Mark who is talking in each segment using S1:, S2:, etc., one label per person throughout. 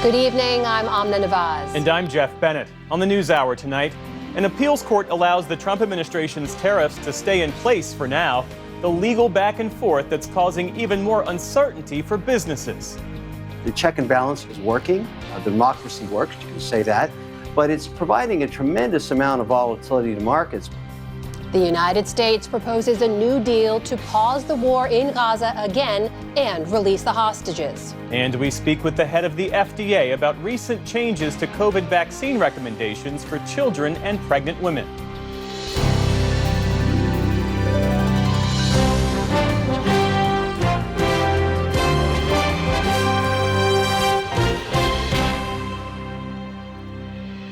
S1: Good evening, I'm Amna Nawaz.
S2: And I'm Jeff Bennett. On the NewsHour tonight, an appeals court allows the Trump administration's tariffs to stay in place for now. The legal back and forth that's causing even more uncertainty for businesses.
S3: The check and balance is working. Democracy works, you can say that. But it's providing a tremendous amount of volatility to markets.
S1: The United States proposes a new deal to pause the war in Gaza again and release the hostages.
S2: And we speak with the head of the FDA about recent changes to COVID vaccine recommendations for children and pregnant women.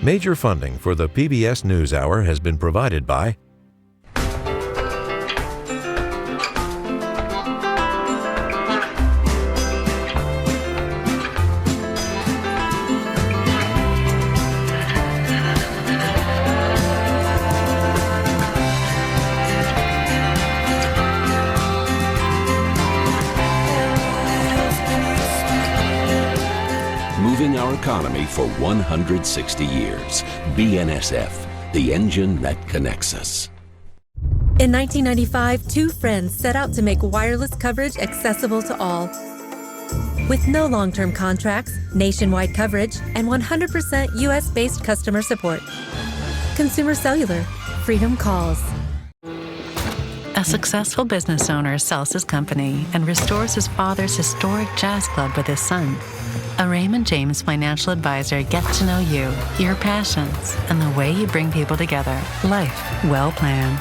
S4: Major funding for the PBS NewsHour has been provided by
S5: moving our economy for 160 years. BNSF, the engine that connects us.
S6: In 1995, two friends set out to make wireless coverage accessible to all. With no long-term contracts, nationwide coverage, and 100% U.S.-based customer support. Consumer Cellular. Freedom calls.
S7: A successful business owner sells his company and restores his father's historic jazz club with his son. A Raymond James financial advisor gets to know you, your passions, and the way you bring people together. Life well planned.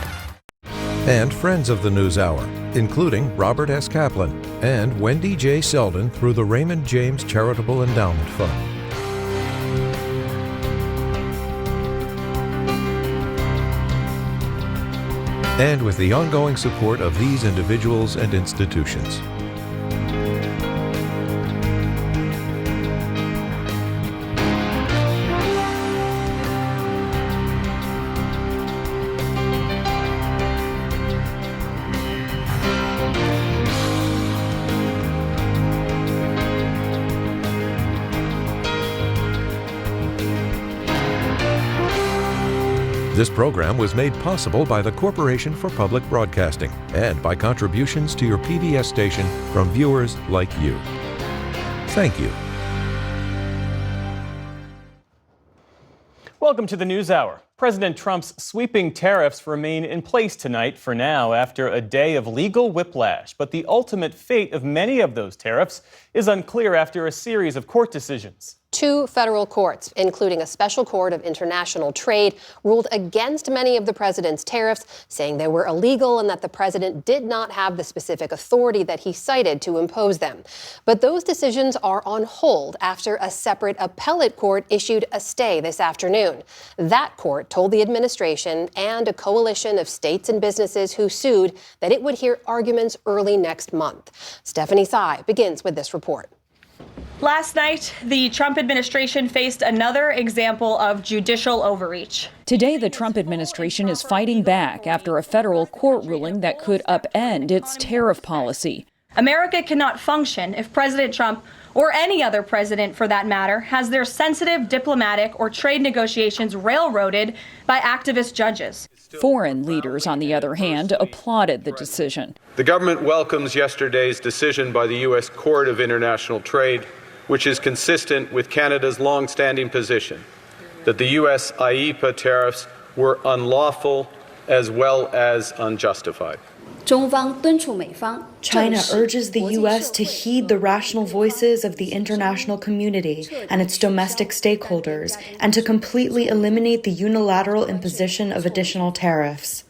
S4: and friends of the NewsHour, including Robert S. Kaplan and Wendy J. Selden through the Raymond James Charitable Endowment Fund. And with the ongoing support of these individuals and institutions. This program was made possible by the Corporation for Public Broadcasting and by contributions to your PBS station from viewers like you. Thank you.
S2: Welcome to the NewsHour. President Trump's sweeping tariffs remain in place tonight for now after a day of legal whiplash. But the ultimate fate of many of those tariffs is unclear after a series of court decisions.
S1: Two federal courts, including a special court of international trade, ruled against many of the president's tariffs, saying they were illegal and that the president did not have the specific authority that he cited to impose them. But those decisions are on hold after a separate appellate court issued a stay this afternoon. That court told the administration and a coalition of states and businesses who sued that it would hear arguments early next month. Stephanie Tsai begins with this report.
S8: Last night, the Trump administration faced another example of judicial overreach.
S9: Today, the Trump administration is fighting back after a federal court ruling that could upend its tariff policy.
S8: America cannot function if President Trump, or any other president for that matter, has their sensitive diplomatic or trade negotiations railroaded by activist judges.
S9: Foreign leaders, on the other hand, applauded the decision.
S10: The government welcomes yesterday's decision by the U.S. Court of International Trade, which is consistent with Canada's long-standing position that the U.S. IEEPA tariffs were unlawful as well as unjustified.
S11: China urges the U.S. to heed the rational voices of the international community and its domestic stakeholders and to completely eliminate the unilateral imposition of additional tariffs.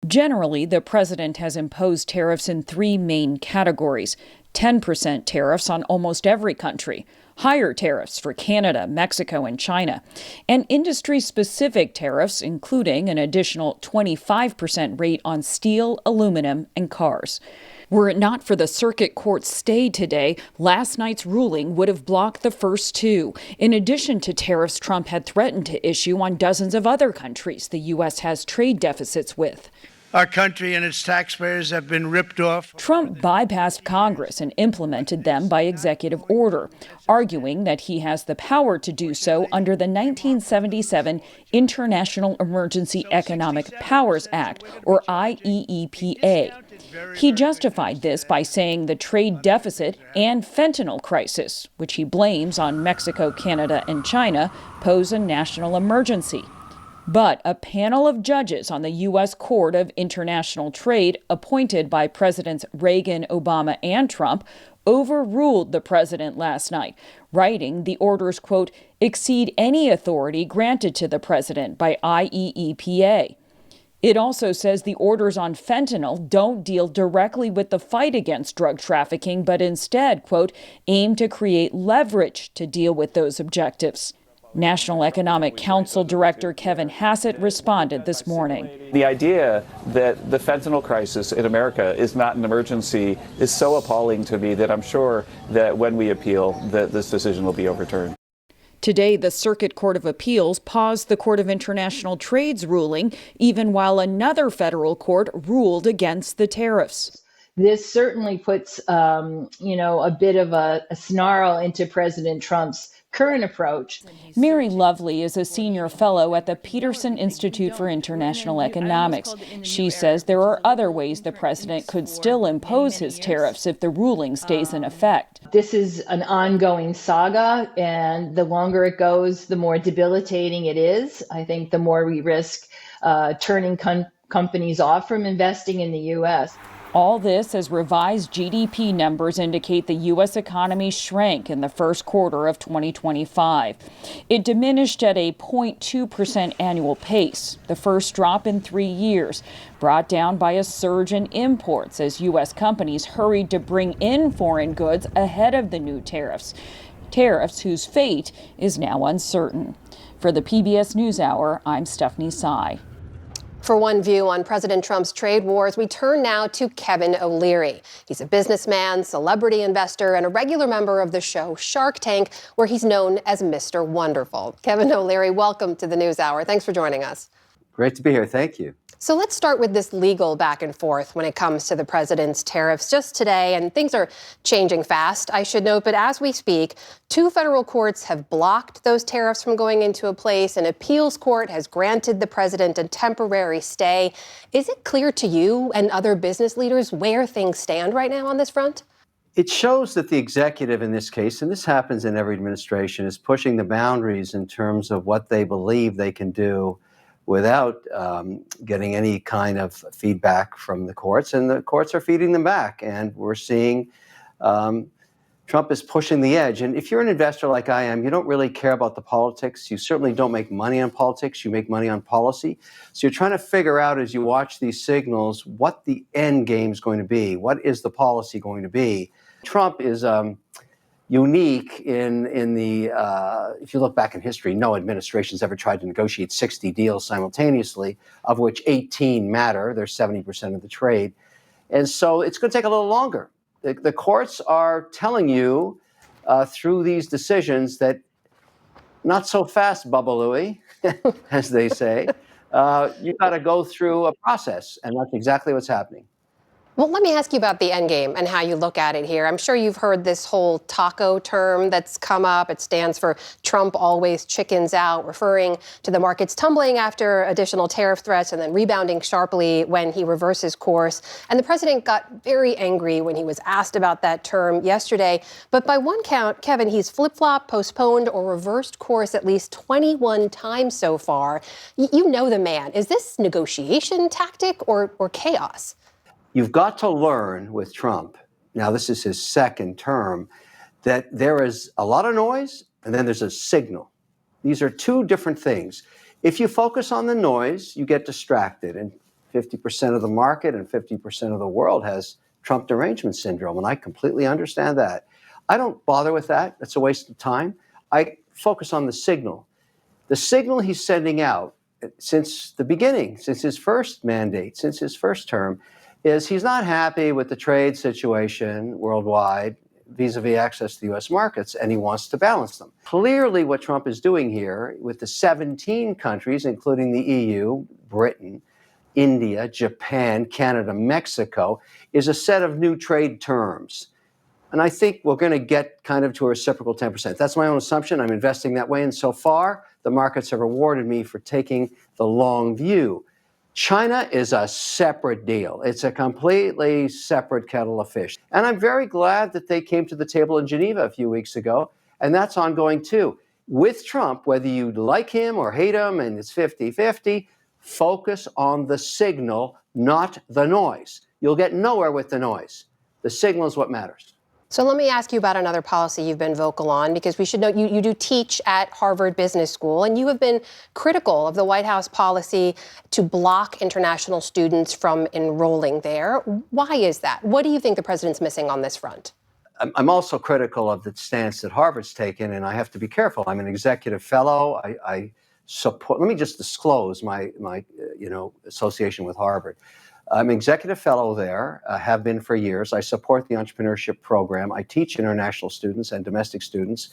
S9: Generally, the president has imposed tariffs in three main categories: 10% tariffs on almost every country, higher tariffs for Canada, Mexico, and China, and industry-specific tariffs, including an additional 25% rate on steel, aluminum, and cars. Were it not for the circuit court's stay today, last night's ruling would have blocked the first two, in addition to tariffs Trump had threatened to issue on dozens of other countries the U.S. has trade deficits with.
S12: Our country and its taxpayers have been ripped off.
S9: Trump bypassed Congress and implemented them by executive order, arguing that he has the power to do so under the 1977 International Emergency Economic Powers Act, or IEEPA. He justified this by saying the trade deficit and fentanyl crisis, which he blames on Mexico, Canada, and China, pose a national emergency. But a panel of judges on the U.S. Court of International Trade, appointed by Presidents Reagan, Obama, and Trump, overruled the president last night, writing the orders, quote, exceed any authority granted to the president by IEEPA. It also says the orders on fentanyl don't deal directly with the fight against drug trafficking, but instead, quote, aim to create leverage to deal with those objectives. National Economic Council Director Kevin Hassett responded this morning.
S13: The idea that the fentanyl crisis in America is not an emergency is so appalling to me that I'm sure that when we appeal, that this decision will be overturned.
S9: Today, the Circuit Court of Appeals paused the Court of International Trade's ruling, even while another federal court ruled against the tariffs.
S14: This certainly puts, a bit of a snarl into President Trump's current approach.
S9: Mary Lovely is a senior fellow at the Peterson Institute for International Economics. She says there are other ways the president could still impose his tariffs if the ruling stays in effect.
S14: This is an ongoing saga, and the longer it goes, the more debilitating it is. I think the more we risk turning companies off from investing in the U.S.
S9: All this as revised GDP numbers indicate the U.S. economy shrank in the first quarter of 2025. It diminished at a 0.2% annual pace, the first drop in 3 years, brought down by a surge in imports as U.S. companies hurried to bring in foreign goods ahead of the new tariffs. Tariffs whose fate is now uncertain. For the PBS NewsHour, I'm Stephanie Tsai.
S1: For One View on President Trump's trade wars, we turn now to Kevin O'Leary. He's a businessman, celebrity investor, and a regular member of the show Shark Tank, where he's known as Mr. Wonderful. Kevin O'Leary, welcome to the NewsHour. Thanks for joining us.
S3: Great to be here. Thank you.
S1: So let's start with this legal back and forth when it comes to the president's tariffs just today, and things are changing fast, I should note. But as we speak, 2 federal courts have blocked those tariffs from going into place. An appeals court has granted the president a temporary stay. Is it clear to you and other business leaders where things stand right now on this front?
S3: It shows that the executive in this case, and this happens in every administration, is pushing the boundaries in terms of what they believe they can do without getting any kind of feedback from the courts, and the courts are feeding them back. And we're seeing Trump is pushing the edge. And if you're an investor like I am, you don't really care about the politics. You certainly don't make money on politics. You make money on policy. So you're trying to figure out as you watch these signals what the end game is going to be. What is the policy going to be? Trump is unique in the, if you look back in history, no administration's ever tried to negotiate 60 deals simultaneously, of which 18 matter. They're 70% of the trade. And so it's going to take a little longer. The courts are telling you through these decisions that not so fast, Bubba Louie, as they say. You got to go through a process, and that's exactly what's happening.
S1: Well, let me ask you about the end game and how you look at it here. I'm sure you've heard this whole taco term that's come up. It stands for Trump always chickens out, referring to the markets tumbling after additional tariff threats and then rebounding sharply when he reverses course. And the president got very angry when he was asked about that term yesterday. But by one count, Kevin, he's flip-flopped, postponed, or reversed course at least 21 times so far. You know the man. Is this negotiation tactic or chaos?
S3: You've got to learn with Trump, now this is his second term, that there is a lot of noise and then there's a signal. These are 2 different things. If you focus on the noise, you get distracted, and 50% of the market and 50% of the world has Trump derangement syndrome, and I completely understand that. I don't bother with that. That's a waste of time. I focus on the signal. The signal he's sending out since the beginning, since his first mandate, since his first term, is he's not happy with the trade situation worldwide vis-a-vis access to the U.S. markets, and he wants to balance them. Clearly, what Trump is doing here with the 17 countries, including the EU, Britain, India, Japan, Canada, Mexico, is a set of new trade terms. And I think we're going to get kind of to a reciprocal 10%. That's my own assumption. I'm investing that way. And so far, the markets have rewarded me for taking the long view. China is a separate deal. It's a completely separate kettle of fish. And I'm very glad that they came to the table in Geneva a few weeks ago. And that's ongoing too. With Trump, whether you like him or hate him, and it's 50-50, focus on the signal, not the noise. You'll get nowhere with the noise. The signal is what matters.
S1: So let me ask you about another policy you've been vocal on, because we should know you do teach at Harvard Business School, and you have been critical of the White House policy to block international students from enrolling there. Why is that? What do you think the president's missing on this front?
S3: I'm also critical of the stance that Harvard's taken, and I have to be careful. I'm an executive fellow. I support. Let me just disclose my association with Harvard. I'm an executive fellow there, have been for years. I support the entrepreneurship program. I teach international students and domestic students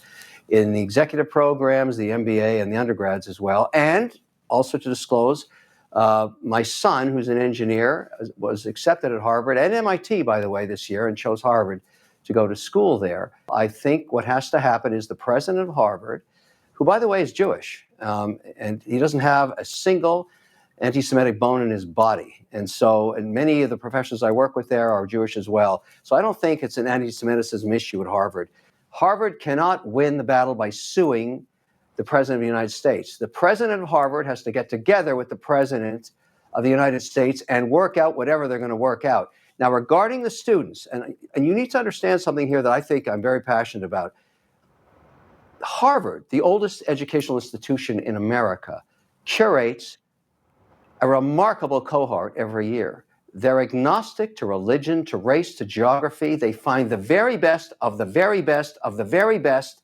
S3: in the executive programs, the MBA, and the undergrads as well. And also to disclose, my son, who's an engineer, was accepted at Harvard and MIT, by the way, this year, and chose Harvard to go to school there. I think what has to happen is the president of Harvard, who, by the way, is Jewish, and he doesn't have a single anti-Semitic bone in his body. And many of the professors I work with there are Jewish as well. So I don't think it's an anti-Semitism issue at Harvard. Harvard cannot win the battle by suing the president of the United States. The president of Harvard has to get together with the president of the United States and work out whatever they're going to work out. Now, regarding the students, and you need to understand something here that I think I'm very passionate about. Harvard, the oldest educational institution in America, curates a remarkable cohort every year. They're agnostic to religion, to race, to geography. They find the very best of the very best of the very best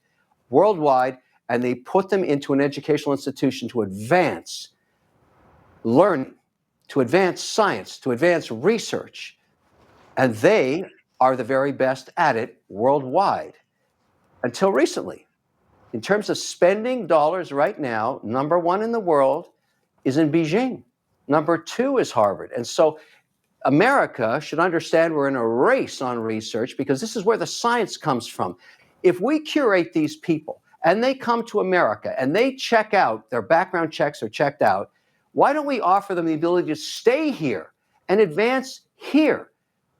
S3: worldwide, and they put them into an educational institution to advance learning, to advance science, to advance research. And they are the very best at it worldwide. Until recently. In terms of spending dollars right now, number one in the world is in Beijing. Number two is Harvard. And so America should understand we're in a race on research because this is where the science comes from. If we curate these people and they come to America and they check out, their background checks are checked out, why don't we offer them the ability to stay here and advance here,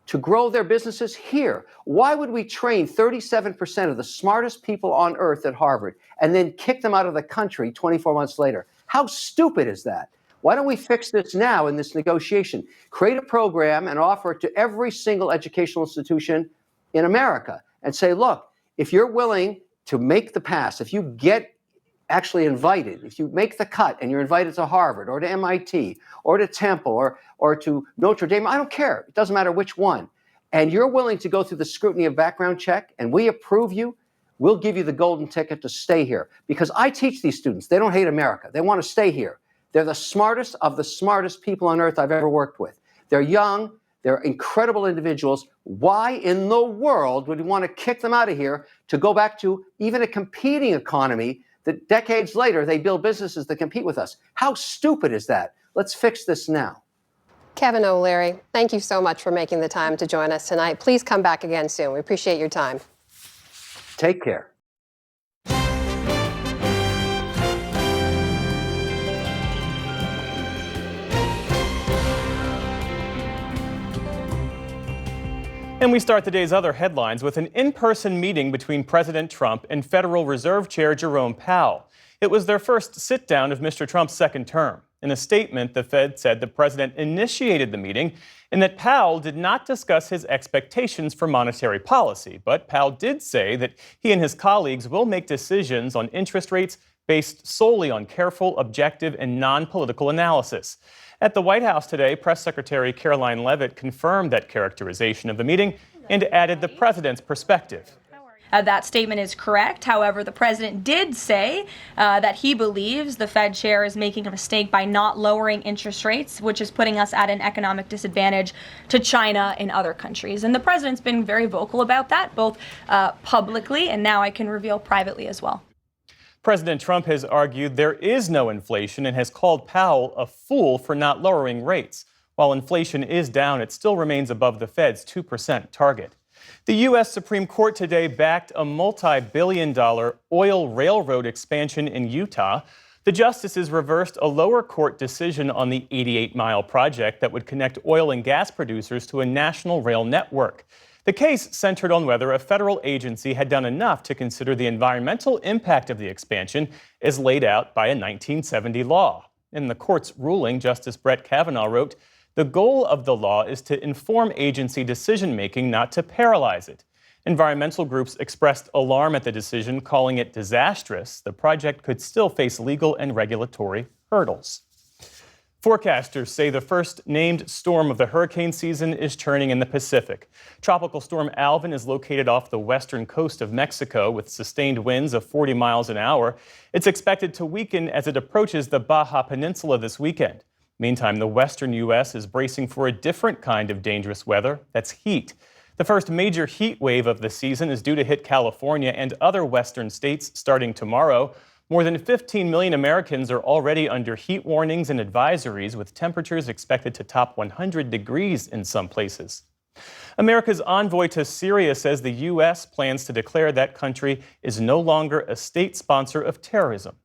S3: to grow their businesses here? Why would we train 37% of the smartest people on earth at Harvard and then kick them out of the country 24 months later? How stupid is that? Why don't we fix this now in this negotiation? Create a program and offer it to every single educational institution in America and say, look, if you're willing to make the pass, if you get actually invited, if you make the cut and you're invited to Harvard or to MIT or to Temple or to Notre Dame, I don't care. It doesn't matter which one. And you're willing to go through the scrutiny of background check and we approve you, we'll give you the golden ticket to stay here. Because I teach these students, they don't hate America. They want to stay here. They're the smartest of the smartest people on earth I've ever worked with. They're young. They're incredible individuals. Why in the world would we want to kick them out of here to go back to even a competing economy that decades later they build businesses that compete with us? How stupid is that? Let's fix this now.
S1: Kevin O'Leary, thank you so much for making the time to join us tonight. Please come back again soon. We appreciate your time.
S3: Take care.
S2: And we start the day's other headlines with an in-person meeting between President Trump and Federal Reserve Chair Jerome Powell. It was their first sit-down of Mr. Trump's second term. In a statement, the Fed said the president initiated the meeting and that Powell did not discuss his expectations for monetary policy. But Powell did say that he and his colleagues will make decisions on interest rates based solely on careful, objective, and non-political analysis. At the White House today, Press Secretary Caroline Leavitt confirmed that characterization of the meeting and added the president's perspective.
S8: That statement is correct. However, the president did say that he believes the Fed chair is making a mistake by not lowering interest rates, which is putting us at an economic disadvantage to China and other countries. And the president's been very vocal about that, both publicly and now I can reveal privately as well.
S2: President Trump has argued there is no inflation and has called Powell a fool for not lowering rates. While inflation is down, it still remains above the Fed's 2% target. The U.S. Supreme Court today backed a multi-billion-dollar oil railroad expansion in Utah. The justices reversed a lower court decision on the 88-mile project that would connect oil and gas producers to a national rail network. The case centered on whether a federal agency had done enough to consider the environmental impact of the expansion as laid out by a 1970 law. In the court's ruling, Justice Brett Kavanaugh wrote, "The goal of the law is to inform agency decision-making, not to paralyze it." Environmental groups expressed alarm at the decision, calling it disastrous. The project could still face legal and regulatory hurdles. Forecasters say the first named storm of the hurricane season is turning in the Pacific. Tropical storm Alvin is located off the western coast of Mexico with sustained winds of 40 miles an hour. It's expected to weaken as it approaches the Baja Peninsula this weekend. Meantime, the western U.S. is bracing for a different kind of dangerous weather. That's heat. The first major heat wave of the season is due to hit California and other western states starting tomorrow. More than 15 million Americans are already under heat warnings and advisories, with temperatures expected to top 100 degrees in some places. America's envoy to Syria says the U.S. plans to declare that country is no longer a state sponsor of terrorism.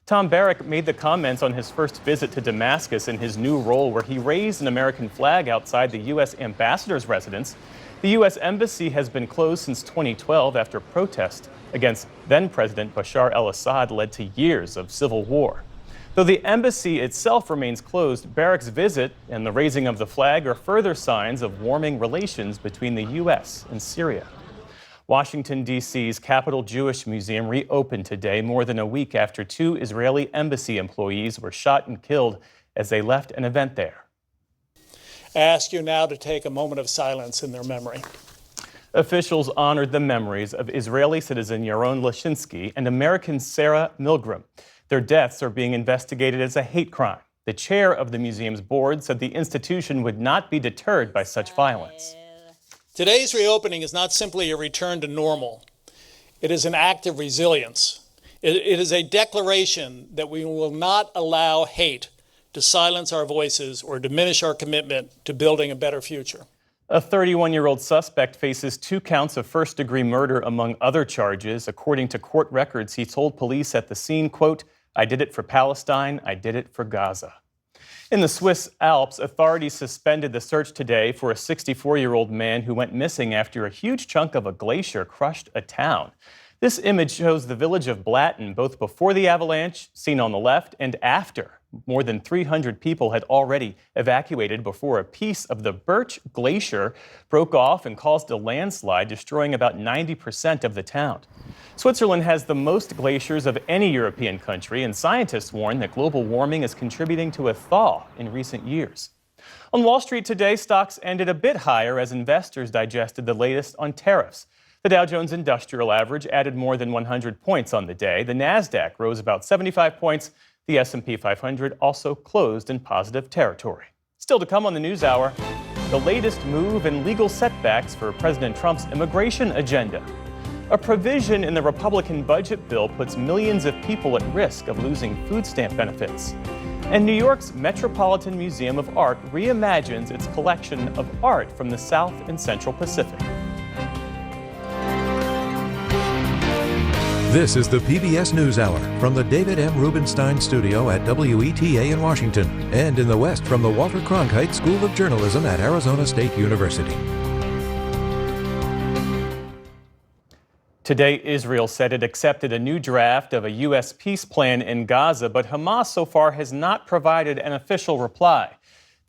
S2: Tom Barrack made the comments on his first visit to Damascus in his new role, where he raised an American flag outside the U.S. ambassador's residence. The U.S. embassy has been closed since 2012 after protests against then-President Bashar al-Assad led to years of civil war. Though the embassy itself remains closed, Barrack's visit and the raising of the flag are further signs of warming relations between the U.S. and Syria. Washington, D.C.'s Capitol Jewish Museum reopened today, more than a week after 2 Israeli embassy employees were shot and killed as they left an event there.
S15: I ask you now to take a moment of silence in their memory.
S2: Officials honored the memories of Israeli citizen Yaron Lashinsky and American Sarah Milgram. Their deaths are being investigated as a hate crime. The chair of the museum's board said the institution would not be deterred by such violence.
S15: Today's reopening is not simply a return to normal. It is an act of resilience. It is a declaration that we will not allow hate to silence our voices or diminish our commitment to building a better future.
S2: A 31-year-old suspect faces 2 counts of first-degree murder, among other charges. According to court records, he told police at the scene, quote, "I did it for Palestine, I did it for Gaza." In the Swiss Alps, authorities suspended the search today for a 64-year-old man who went missing after a huge chunk of a glacier crushed a town. This image shows the village of Blatten, both before the avalanche, seen on the left, and after. More than 300 people had already evacuated before a piece of the Birch Glacier broke off and caused a landslide, destroying about 90% of the town. Switzerland has the most glaciers of any European country, and scientists warn that global warming is contributing to a thaw in recent years. On Wall Street today, stocks ended a bit higher as investors digested the latest on tariffs. The Dow Jones Industrial Average added more than 100 points on the day. The Nasdaq rose about 75 points. The S&P 500 also closed in positive territory. Still to come on the NewsHour, the latest move and legal setbacks for President Trump's immigration agenda. A provision in the Republican budget bill puts millions of people at risk of losing food stamp benefits. And New York's Metropolitan Museum of Art reimagines its collection of art from the South and Central Pacific.
S4: This is the PBS NewsHour from the David M. Rubenstein Studio at WETA in Washington, and in the West from the Walter Cronkite School of Journalism at Arizona State University.
S2: Today, Israel said it accepted a new draft of a U.S. peace plan in Gaza, but Hamas so far has not provided an official reply.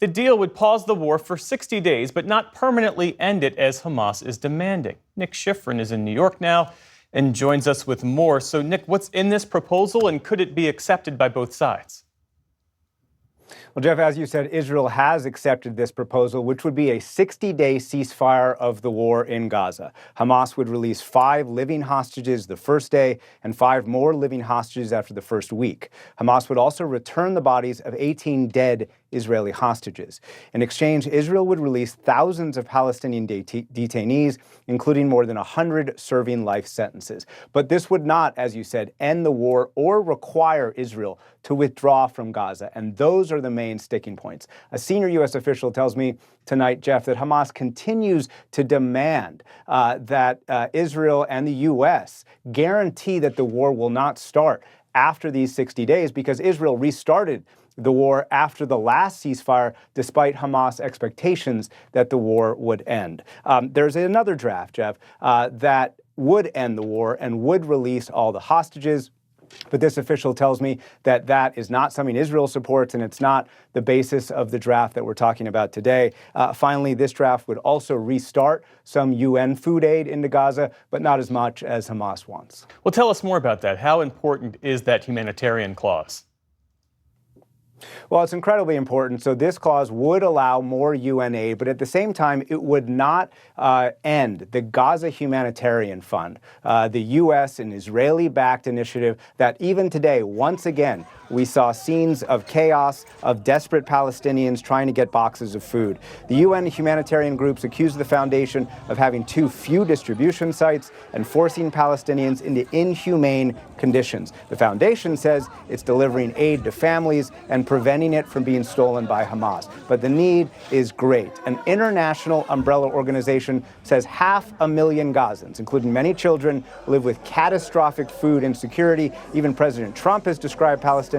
S2: The deal would pause the war for 60 days, but not permanently end it as Hamas is demanding. Nick Schifrin is in New York now and joins us with more. So, Nick, what's in this proposal, and could it be accepted by both sides?
S16: Well, Jeff, as you said, Israel has accepted this proposal, which would be a 60-day ceasefire of the war in Gaza. Hamas would release 5 living hostages the first day and 5 more living hostages after the first week. Hamas would also return the bodies of 18 dead Israeli hostages. In exchange, Israel would release thousands of Palestinian detainees, including more than 100 serving life sentences. But this would not, as you said, end the war or require Israel to withdraw from Gaza. And those are the main sticking points. A senior U.S. official tells me tonight, Jeff, that Hamas continues to demand that Israel and the U.S. guarantee that the war will not start after these 60 days, because Israel restarted the war after the last ceasefire, despite Hamas expectations that the war would end. There's another draft, Jeff, that would end the war and would release all the hostages. But this official tells me that that is not something Israel supports, and it's not the basis of the draft that we're talking about today. Finally, this draft would also restart some UN food aid into Gaza, but not as much as Hamas wants.
S2: Well, tell us more about that. How important is that humanitarian clause?
S16: Well, it's incredibly important. So this clause would allow more UN aid, but at the same time, it would not end the Gaza Humanitarian Fund, the U.S. and Israeli-backed initiative that even today, once again, we saw scenes of chaos, of desperate Palestinians trying to get boxes of food. The UN humanitarian groups accuse the foundation of having too few distribution sites and forcing Palestinians into inhumane conditions. The foundation says it's delivering aid to families and preventing it from being stolen by Hamas. But the need is great. An international umbrella organization says 500,000 Gazans, including many children, live with catastrophic food insecurity. Even President Trump has described Palestinians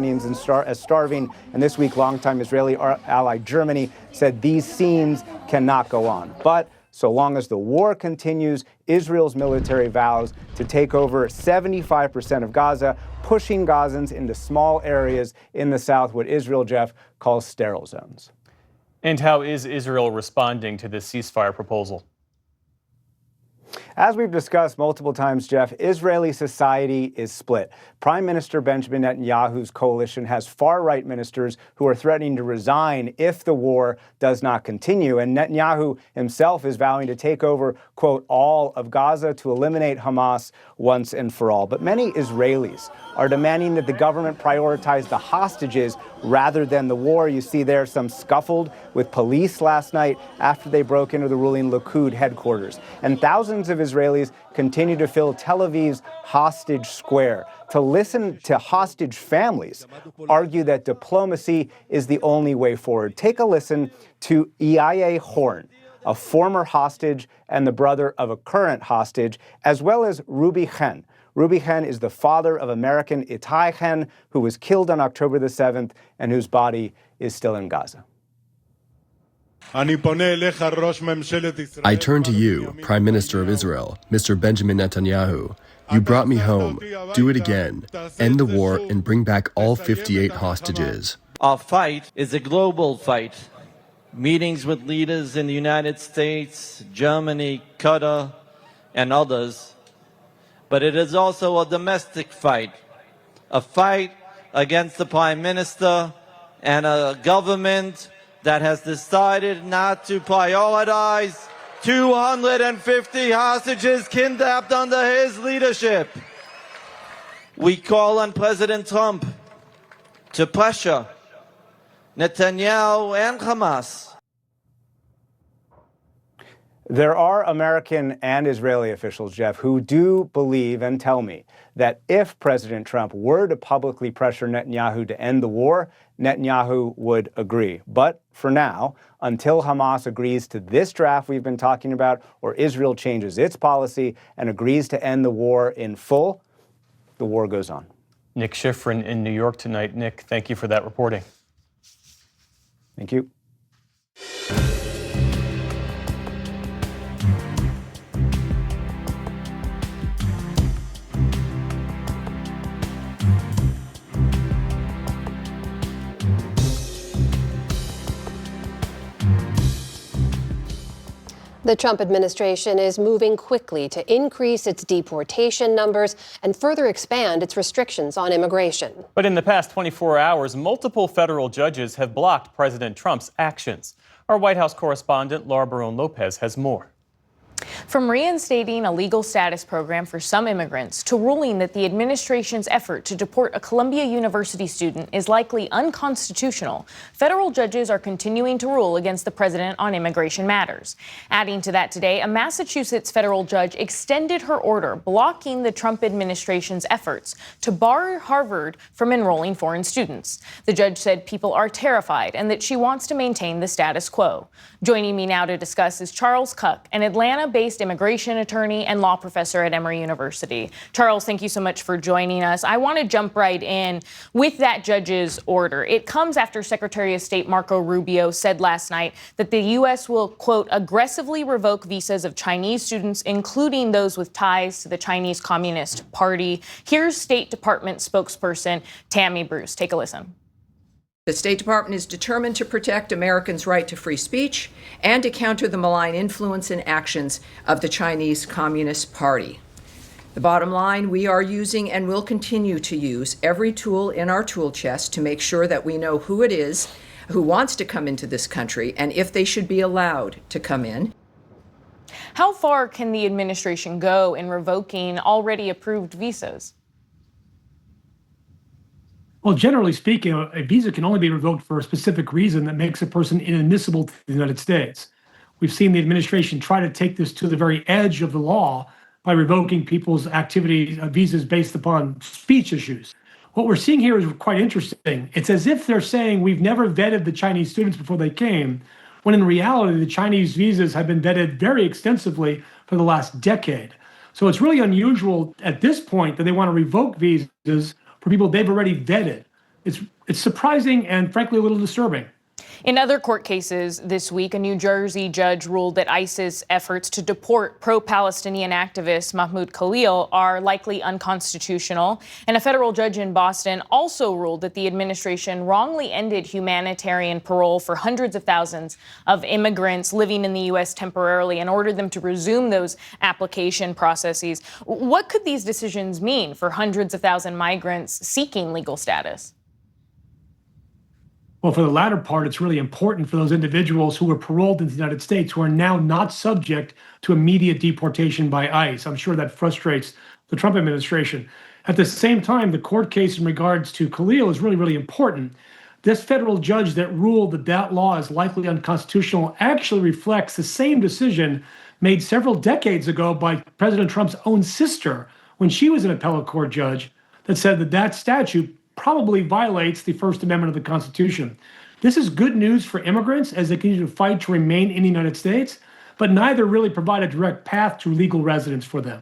S16: as starving. And this week, longtime Israeli ally Germany said these scenes cannot go on. But so long as the war continues, Israel's military vows to take over 75% of Gaza, pushing Gazans into small areas in the south, what Israel, Jeff, calls sterile zones.
S2: And how is Israel responding to this ceasefire proposal?
S16: As we've discussed multiple times, Jeff, Israeli society is split. Prime Minister Benjamin Netanyahu's coalition has far-right ministers who are threatening to resign if the war does not continue. And Netanyahu himself is vowing to take over, quote, all of Gaza to eliminate Hamas once and for all. But many Israelis are demanding that the government prioritize the hostages rather than the war. You see there some scuffled with police last night after they broke into the ruling Likud headquarters. And thousands of Israelis continue to fill Tel Aviv's Hostage Square to listen to hostage families argue that diplomacy is the only way forward. Take a listen to Iaye Horn, a former hostage and the brother of a current hostage, as well as Ruby Chen. Ruby Chen is the father of American Itai Chen, who was killed on October the 7th and whose body is still in Gaza.
S17: I turn to you, Prime Minister of Israel, Mr. Benjamin Netanyahu. You brought me home. Do it again. End the war and bring back all 58 hostages.
S18: Our fight is a global fight. Meetings with leaders in the United States, Germany, Qatar, and others. But it is also a domestic fight. A fight against the Prime Minister and a government that has decided not to prioritize 250 hostages kidnapped under his leadership. We call on President Trump to pressure Netanyahu and Hamas.
S16: There are American and Israeli officials, Jeff, who do believe and tell me that if President Trump were to publicly pressure Netanyahu to end the war, Netanyahu would agree. But for now, until Hamas agrees to this draft we've been talking about, or Israel changes its policy and agrees to end the war in full, the war goes on.
S2: Nick Schifrin in New York tonight. Nick, thank you for that reporting.
S16: Thank you.
S1: The Trump administration is moving quickly to increase its deportation numbers and further expand its restrictions on immigration.
S2: But in the past 24 hours, multiple federal judges have blocked President Trump's actions. Our White House correspondent, Laura Barone Lopez, has more.
S19: From reinstating a legal status program for some immigrants to ruling that the administration's effort to deport a Columbia University student is likely unconstitutional, federal judges are continuing to rule against the president on immigration matters. Adding to that today, a Massachusetts federal judge extended her order blocking the Trump administration's efforts to bar Harvard from enrolling foreign students. The judge said people are terrified and that she wants to maintain the status quo. Joining me now to discuss is Charles Kuck, an Atlanta-based immigration attorney and law professor at Emory University. Charles, thank you so much for joining us. I want to jump right in with that judge's order. It comes after Secretary of State Marco Rubio said last night that the U.S. will, quote, aggressively revoke visas of Chinese students, including those with ties to the Chinese Communist Party. Here's State Department spokesperson Tammy Bruce. Take a listen.
S20: The State Department is determined to protect Americans' right to free speech and to counter the malign influence and actions of the Chinese Communist Party. The bottom line, we are using and will continue to use every tool in our tool chest to make sure that we know who it is who wants to come into this country and if they should be allowed to come in.
S19: How far can the administration go in revoking already approved visas?
S21: Well, generally speaking, a visa can only be revoked for a specific reason that makes a person inadmissible to the United States. We've seen the administration try to take this to the very edge of the law by revoking people's visas based upon speech issues. What we're seeing here is quite interesting. It's as if they're saying we've never vetted the Chinese students before they came, when in reality, the Chinese visas have been vetted very extensively for the last decade. So it's really unusual at this point that they want to revoke visas for people they've already vetted. It's surprising and frankly a little disturbing.
S19: In other court cases this week, a New Jersey judge ruled that ISIS efforts to deport pro-Palestinian activist Mahmoud Khalil are likely unconstitutional. And a federal judge in Boston also ruled that the administration wrongly ended humanitarian parole for hundreds of thousands of immigrants living in the U.S. temporarily and ordered them to resume those application processes. What could these decisions mean for hundreds of thousands of migrants seeking legal status?
S21: Well, for the latter part, it's really important for those individuals who were paroled into the United States who are now not subject to immediate deportation by ICE. I'm sure that frustrates the Trump administration. At the same time, the court case in regards to Khalil is really, really important. This federal judge that ruled that that law is likely unconstitutional actually reflects the same decision made several decades ago by President Trump's own sister when she was an appellate court judge that said that that statute probably violates the First Amendment of the Constitution. This is good news for immigrants as they continue to fight to remain in the United States, but neither really provide a direct path to legal residence for them.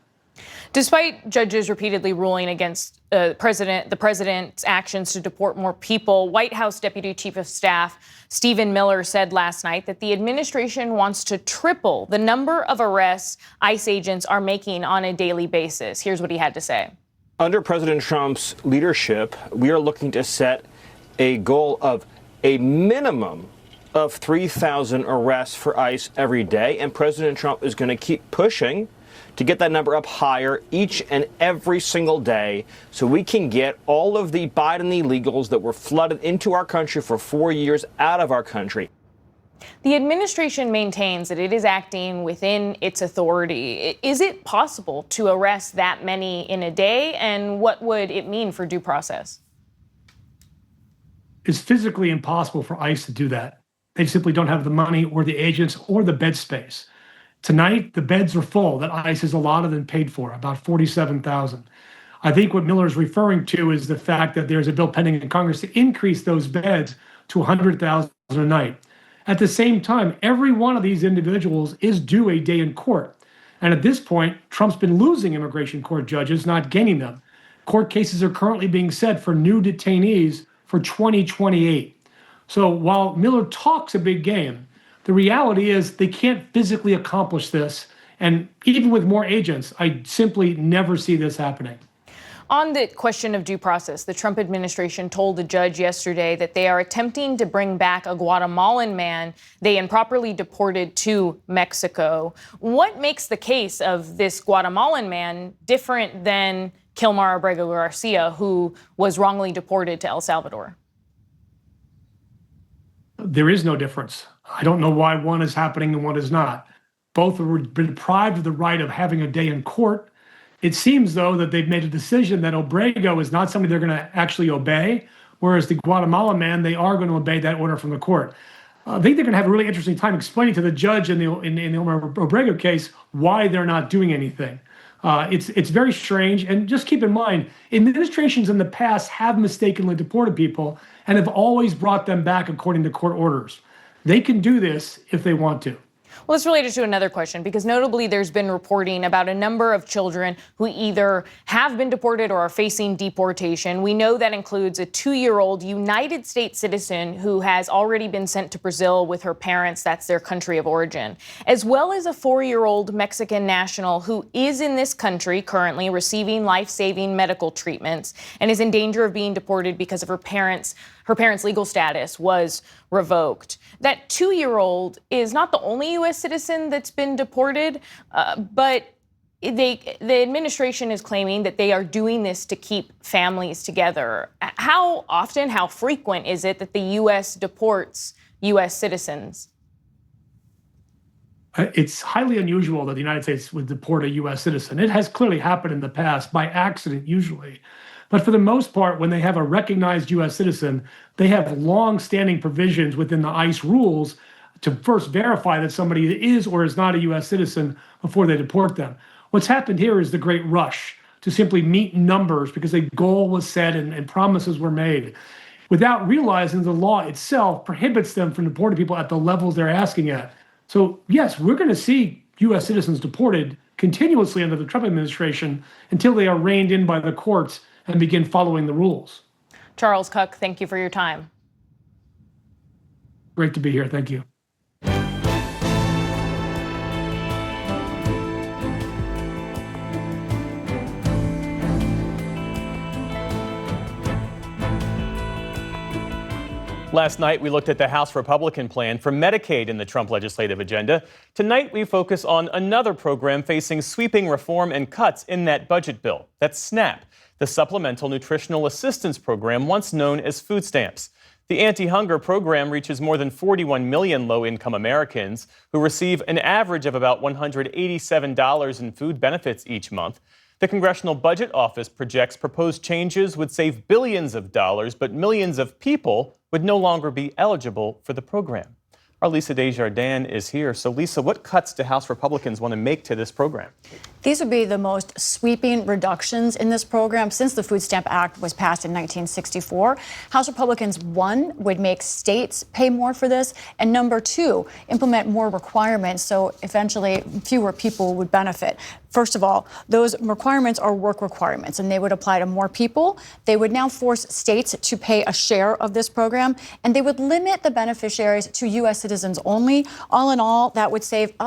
S19: Despite judges repeatedly ruling against the president's actions to deport more people, White House Deputy Chief of Staff Stephen Miller said last night that the administration wants to triple the number of arrests ICE agents are making on a daily basis. Here's what he had to say.
S22: Under President Trump's leadership, we are looking to set a goal of a minimum of 3,000 arrests for ICE every day. And President Trump is going to keep pushing to get that number up higher each and every single day so we can get all of the Biden illegals that were flooded into our country for 4 years out of our country.
S19: The administration maintains that it is acting within its authority. Is it possible to arrest that many in a day? And what would it mean for due process?
S21: It's physically impossible for ICE to do that. They simply don't have the money or the agents or the bed space. Tonight, the beds are full that ICE has allotted and paid for, about 47,000. I think what Miller is referring to is the fact that there's a bill pending in Congress to increase those beds to 100,000 a night. At the same time, every one of these individuals is due a day in court. And at this point, Trump's been losing immigration court judges, not gaining them. Court cases are currently being set for new detainees for 2028. So while Miller talks a big game, the reality is they can't physically accomplish this. And even with more agents, I simply never see this happening.
S19: On the question of due process, the Trump administration told a judge yesterday that they are attempting to bring back a Guatemalan man they improperly deported to Mexico. What makes the case of this Guatemalan man different than Kilmar Abrego Garcia, who was wrongly deported to El Salvador?
S21: There is no difference. I don't know why one is happening and one is not. Both were deprived of the right of having a day in court. It seems, though, that they've made a decision that Abrego is not somebody they're going to actually obey, whereas the Guatemalan man, they are going to obey that order from the court. I think they're going to have a really interesting time explaining to the judge in the Abrego case why they're not doing anything. It's very strange. And just keep in mind, administrations in the past have mistakenly deported people and have always brought them back according to court orders. They can do this if they want to.
S19: Well, it's related to another question, because notably there's been reporting about a number of children who either have been deported or are facing deportation. We know that includes a 2-year-old United States citizen who has already been sent to Brazil with her parents. That's their country of origin, as well as a 4-year-old Mexican national who is in this country currently receiving life-saving medical treatments and is in danger of being deported because of her parents' legal status was revoked. That 2-year-old is not the only U.S. citizen that's been deported, but the administration is claiming that they are doing this to keep families together. How often, how frequent is it that the U.S. deports U.S. citizens?
S21: It's highly unusual that the United States would deport a U.S. citizen. It has clearly happened in the past, by accident usually. But for the most part, when they have a recognized U.S. citizen, they have long-standing provisions within the ICE rules to first verify that somebody is or is not a U.S. citizen before they deport them. What's happened here is the great rush to simply meet numbers because a goal was set and promises were made, without realizing the law itself prohibits them from deporting people at the levels they're asking at. So, yes, we're going to see U.S. citizens deported continuously under the Trump administration until they are reined in by the courts and begin following the rules.
S19: Charles Kuck, thank you for your time.
S21: Great to be here. Thank you.
S2: Last night, we looked at the House Republican plan for Medicaid in the Trump legislative agenda. Tonight, we focus on another program facing sweeping reform and cuts in that budget bill. That's SNAP, the Supplemental Nutritional Assistance Program, once known as food stamps. The anti-hunger program reaches more than 41 million low-income Americans who receive an average of about $187 in food benefits each month. The Congressional Budget Office projects proposed changes would save billions of dollars, but millions of people would no longer be eligible for the program. Our Lisa Desjardins is here. So, Lisa, what cuts do House Republicans want to make to this program?
S5: These would be the most sweeping reductions in this program since the Food Stamp Act was passed in 1964. House Republicans, one, would make states pay more for this, and number two, implement more requirements so eventually fewer people would benefit. First of all, those requirements are work requirements, and they would apply to more people. They would now force states to pay a share of this program, and they would limit the beneficiaries to U.S. citizens only. All in all, that would save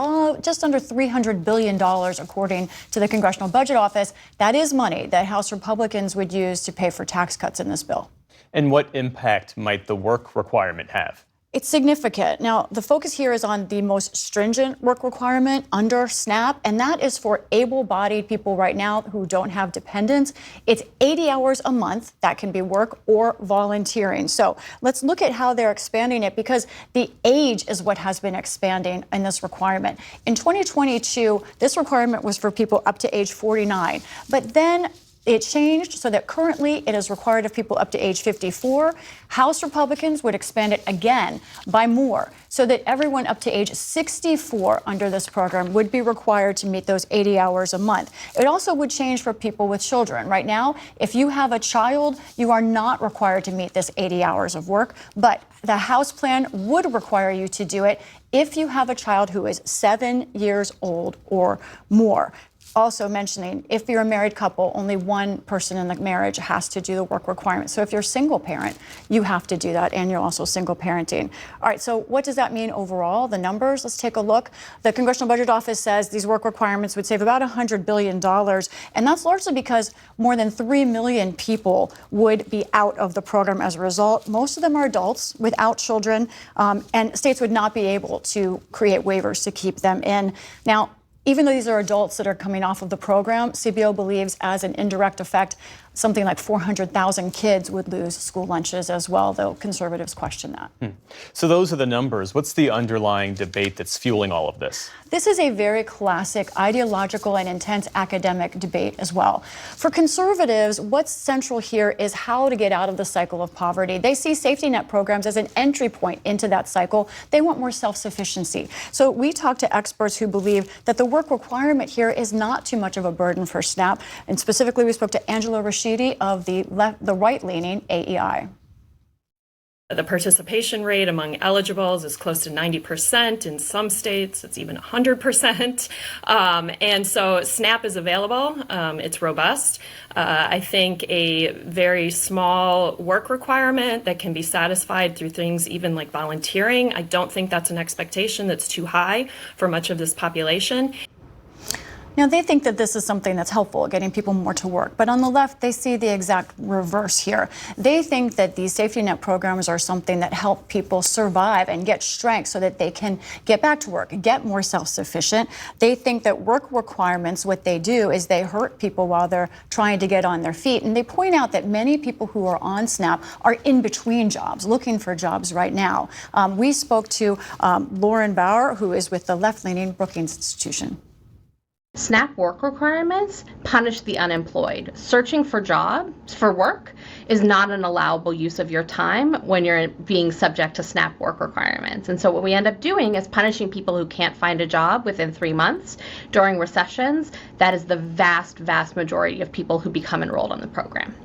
S5: just under $300 billion, according to the Congressional Budget Office. That is money that House Republicans would use to pay for tax cuts in this bill.
S2: And what impact might the work requirement have?
S5: It's significant. Now, the focus here is on the most stringent work requirement under SNAP, and that is for able-bodied people right now who don't have dependents. It's 80 hours a month. That can be work or volunteering. So let's look at how they're expanding it, because the age is what has been expanding in this requirement. In 2022, this requirement was for people up to age 49, but then it changed so that currently it is required of people up to age 54. House Republicans would expand it again by more so that everyone up to age 64 under this program would be required to meet those 80 hours a month. It also would change for people with children. Right now, if you have a child, you are not required to meet this 80 hours of work, but the House plan would require you to do it if you have a child who is 7 years old or more. also mentioning if you're a married couple, only one person in the marriage has to do the work requirement. So if you're a single parent, you have to do that, and you're also single parenting. All right, so what does that mean overall? The numbers, let's take a look. The Congressional Budget Office says these work requirements would save about $100 billion, and that's largely because more than 3 million people would be out of the program as a result. Most of them are adults without children, and states would not be able to create waivers to keep them in. Now, even though these are adults that are coming off of the program, CBO believes as an indirect effect, something like 400,000 kids would lose school lunches as well, though conservatives question that.
S2: So those are the numbers. What's the underlying debate that's fueling all of this?
S5: This is a very classic ideological and intense academic debate as well. For conservatives, what's central here is how to get out of the cycle of poverty. They see safety net programs as an entry point into that cycle. They want more self-sufficiency. So we talked to experts who believe that the work requirement here is not too much of a burden for SNAP. And specifically, we spoke to Angela Rashidi of the right-leaning AEI.
S6: The participation rate among eligibles is close to 90%. In some states, it's even 100%. And so SNAP is available. It's robust. I think a very small work requirement that can be satisfied through things even like volunteering, I don't think that's an expectation that's too high for much of this population.
S5: Now, they think that this is something that's helpful, getting people more to work. But on the left, they see the exact reverse here. They think that these safety net programs are something that help people survive and get strength so that they can get back to work, get more self-sufficient. They think that work requirements, what they do is they hurt people while they're trying to get on their feet. And they point out that many people who are on SNAP are in between jobs, looking for jobs right now. We spoke to Lauren Bauer, who is with the left-leaning Brookings Institution.
S7: SNAP work requirements punish the unemployed. Searching for jobs, for work, is not an allowable use of your time when you're being subject to SNAP work requirements. And so what we end up doing is punishing people who can't find a job within 3 months. During recessions, that is the vast, vast majority of people who become enrolled in the program.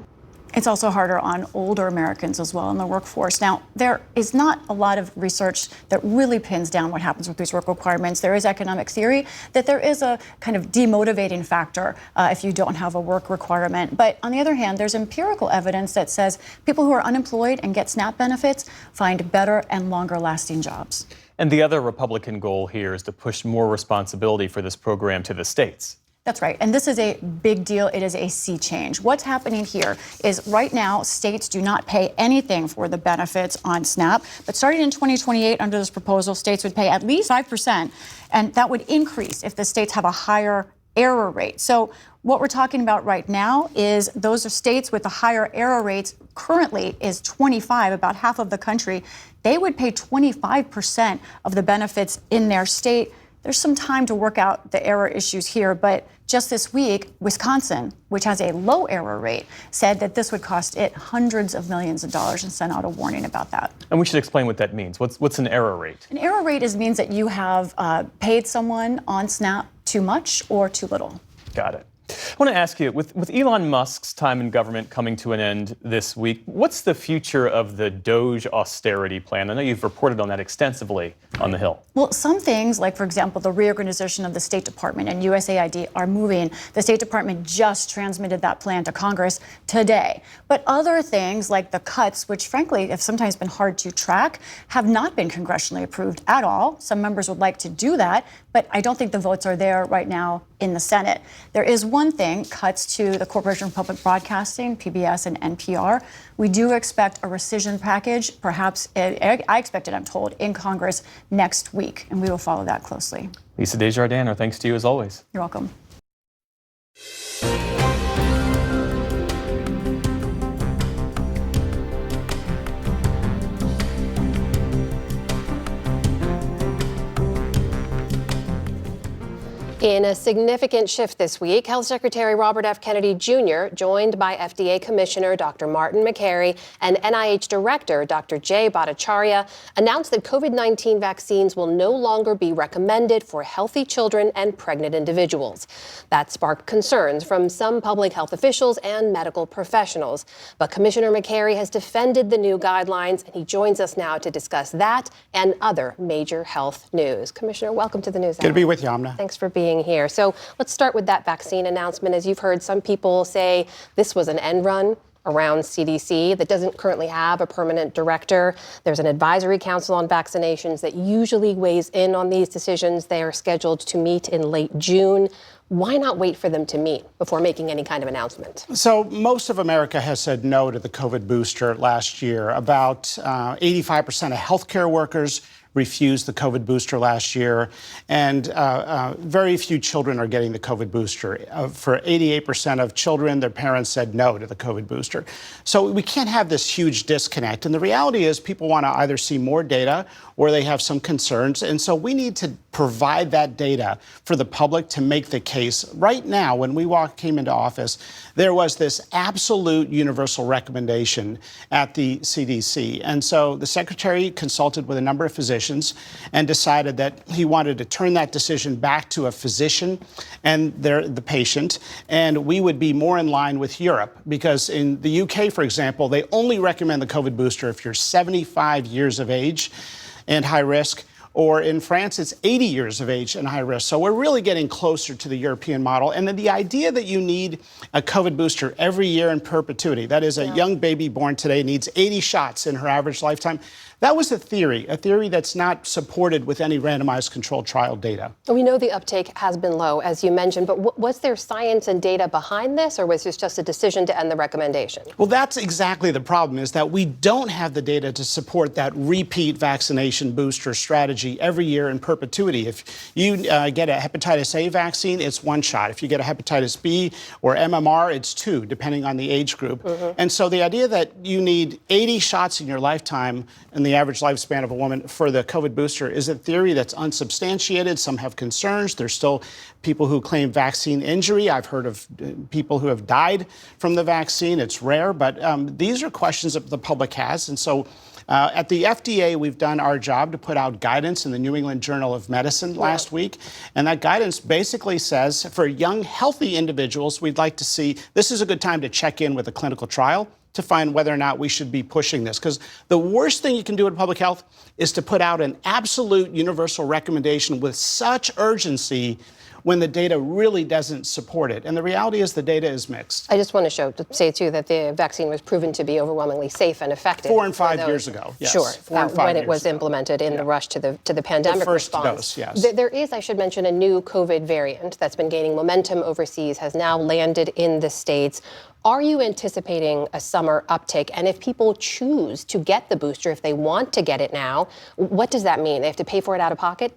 S5: It's also harder on older Americans as well in the workforce. Now, there is not a lot of research that really pins down what happens with these work requirements. There is economic theory that there is a kind of demotivating factor if you don't have a work requirement. But on the other hand, there's empirical evidence that says people who are unemployed and get SNAP benefits find better and longer lasting jobs.
S2: And the other Republican goal here is to push more responsibility for this program to the states.
S5: That's right. And this is a big deal. It is a sea change. What's happening here is right now, states do not pay anything for the benefits on SNAP. But starting in 2028, under this proposal, states would pay at least 5%. And that would increase if the states have a higher error rate. So what we're talking about right now is those are states with the higher error rates. Currently is 25, about half of the country. They would pay 25% of the benefits in their state. There's some time to work out the error issues here, but just this week, Wisconsin, which has a low error rate, said that this would cost it hundreds of millions of dollars and sent out a warning about that.
S2: And we should explain what that means. What's an error rate?
S5: An error rate means that you have paid someone on SNAP too much or too little.
S2: Got it. I want to ask you, with Elon Musk's time in government coming to an end this week, what's the future of the Doge austerity plan? I know you've reported on that extensively on the Hill.
S5: Well, some things, like, for example, the reorganization of the State Department and USAID are moving. The State Department just transmitted that plan to Congress today. But other things, like the cuts, which frankly have sometimes been hard to track, have not been congressionally approved at all. Some members would like to do that, but I don't think the votes are there right now in the Senate. There is one thing, cuts to the Corporation for Public Broadcasting, PBS and NPR. We do expect a rescission package, perhaps, I expect it, I'm told, in Congress next week, and we will follow that closely.
S2: Lisa Desjardins, our thanks to you as always.
S5: You're welcome.
S1: In a significant shift this week, Health Secretary Robert F. Kennedy Jr., joined by FDA Commissioner Dr. Martin Makary and NIH Director Dr. Jay Bhattacharya, announced that COVID-19 vaccines will no longer be recommended for healthy children and pregnant individuals. That sparked concerns from some public health officials and medical professionals. But Commissioner Makary has defended the new guidelines, and he joins us now to discuss that and other major health news. Commissioner, welcome to the News Hour.
S23: Good to be with you, Amna.
S1: Thanks for being seeing here. So let's start with that vaccine announcement. As you've heard, some people say this was an end run around CDC that doesn't currently have a permanent director. There's an advisory council on vaccinations that usually weighs in on these decisions. They are scheduled to meet in late June. Why not wait for them to meet before making any kind of announcement?
S10: So most of America has said no to the COVID booster last year. About 85% of healthcare workers refused the COVID booster last year, and very few children are getting the COVID booster. For 88% of children, their parents said no to the COVID booster. So we can't have this huge disconnect. And the reality is people want to either see more data or they have some concerns. And so we need to provide that data for the public to make the case. Right now, when we came into office, there was this absolute universal recommendation at the CDC. And so the secretary consulted with a number of physicians and decided that he wanted to turn that decision back to a physician and the patient. And we would be more in line with Europe, because in the UK, for example, they only recommend the COVID booster if you're 75 years of age and high risk. Or in France, it's 80 years of age and high risk. So we're really getting closer to the European model. And then the idea that you need a COVID booster every year in perpetuity, that is, a young baby born today needs 80 shots in her average lifetime, that was a theory that's not supported with any randomized controlled trial data.
S1: We know the uptake has been low, as you mentioned, but was there science and data behind this, or was this just a decision to end the recommendation?
S10: Well, that's exactly the problem, is that we don't have the data to support that repeat vaccination booster strategy every year in perpetuity. If you get a hepatitis A vaccine, it's one shot. If you get a hepatitis B or MMR, it's two, depending on the age group. And so the idea that you need 80 shots in your lifetime in the average lifespan of a woman for the COVID booster is a theory that's unsubstantiated. Some have concerns. There's still people who claim vaccine injury. I've heard of people who have died from the vaccine. It's rare, but these are questions that the public has. And so at the FDA, we've done our job to put out guidance in the New England Journal of Medicine last week. And that guidance basically says for young, healthy individuals, we'd like to see, this is a good time to check in with a clinical trial to find whether or not we should be pushing this. Because the worst thing you can do in public health is to put out an absolute universal recommendation with such urgency when the data really doesn't support it. And the reality is the data is mixed.
S1: I just want to say, too, that the vaccine was proven to be overwhelmingly safe and effective.
S10: 4 and 5 years ago, yes.
S1: Sure,
S10: 4 and 5
S1: when it
S10: years
S1: was
S10: ago.
S1: implemented in the rush to the pandemic
S10: the first
S1: response.
S10: dose, yes.
S1: There is, I should mention, a new COVID variant that's been gaining momentum overseas, has now landed in the States. Are you anticipating a summer uptick? And if people choose to get the booster, if they want to get it now, what does that mean? They have to pay for it out of pocket?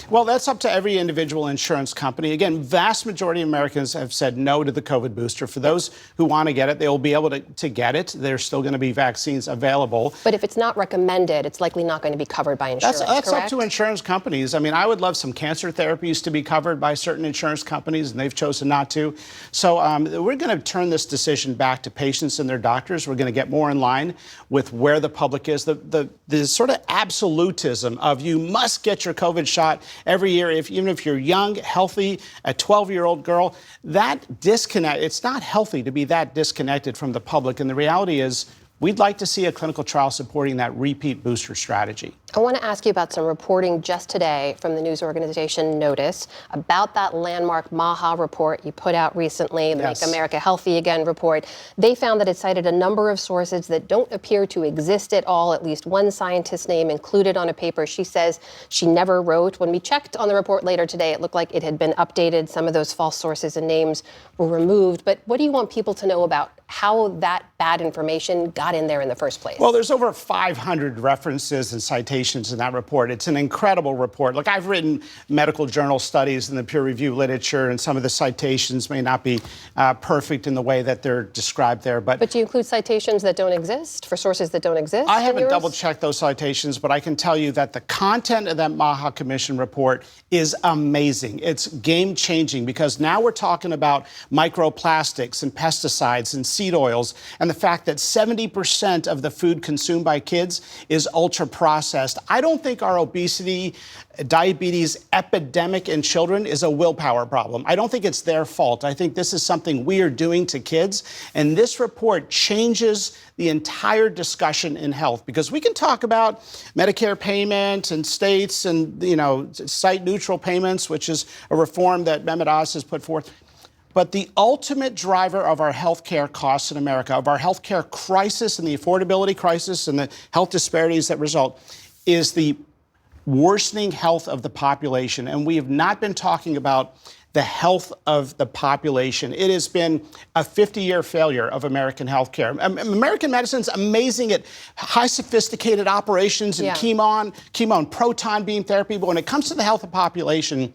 S10: Well, that's up to every individual insurance company. Again, vast majority of Americans have said no to the COVID booster. For those who want to get it, they will be able to get it. There's still going to be vaccines available.
S1: But if it's not recommended, it's likely not going to be covered by insurance,
S10: That's
S1: correct?
S10: up to insurance companies. I mean, I would love some cancer therapies to be covered by certain insurance companies, and they've chosen not to. So we're going to turn this decision back to patients and their doctors. We're going to get more in line with where the public is. The sort of absolutism of you must get your COVID shot every year, even if you're young, healthy, a 12-year-old girl, that disconnect, it's not healthy to be that disconnected from the public. And the reality is, we'd like to see a clinical trial supporting that repeat booster strategy.
S1: I want to ask you about some reporting just today from the news organization Notice about that landmark MAHA report you put out recently, the
S10: Yes.
S1: Make America Healthy Again report. They found that it cited a number of sources that don't appear to exist at all, at least one scientist's name included on a paper she says she never wrote. When we checked on the report later today, it looked like it had been updated. Some of those false sources and names were removed. But what do you want people to know about how that bad information got in there in the first place?
S10: Well, there's over 500 references and citations in that report. It's an incredible report. Look, I've written medical journal studies in the peer review literature, and some of the citations may not be perfect in the way that they're described there. But
S1: do you include citations that don't exist for sources that don't exist?
S10: I haven't double-checked those citations, but I can tell you that the content of that MAHA Commission report is amazing. It's game-changing, because now we're talking about microplastics and pesticides and seed oils, and the fact that 70% of the food consumed by kids is ultra-processed discussed. I don't think our obesity, diabetes epidemic in children is a willpower problem. I don't think it's their fault. I think this is something we are doing to kids. And this report changes the entire discussion in health, because we can talk about Medicare payment and states and, site neutral payments, which is a reform that Mehmet Oz has put forth. But the ultimate driver of our healthcare costs in America, of our healthcare crisis and the affordability crisis and the health disparities that result, is the worsening health of the population. And we have not been talking about the health of the population. It has been a 50-year failure of American healthcare. American medicine's amazing at high sophisticated operations and chemo and proton beam therapy. But when it comes to the health of the population,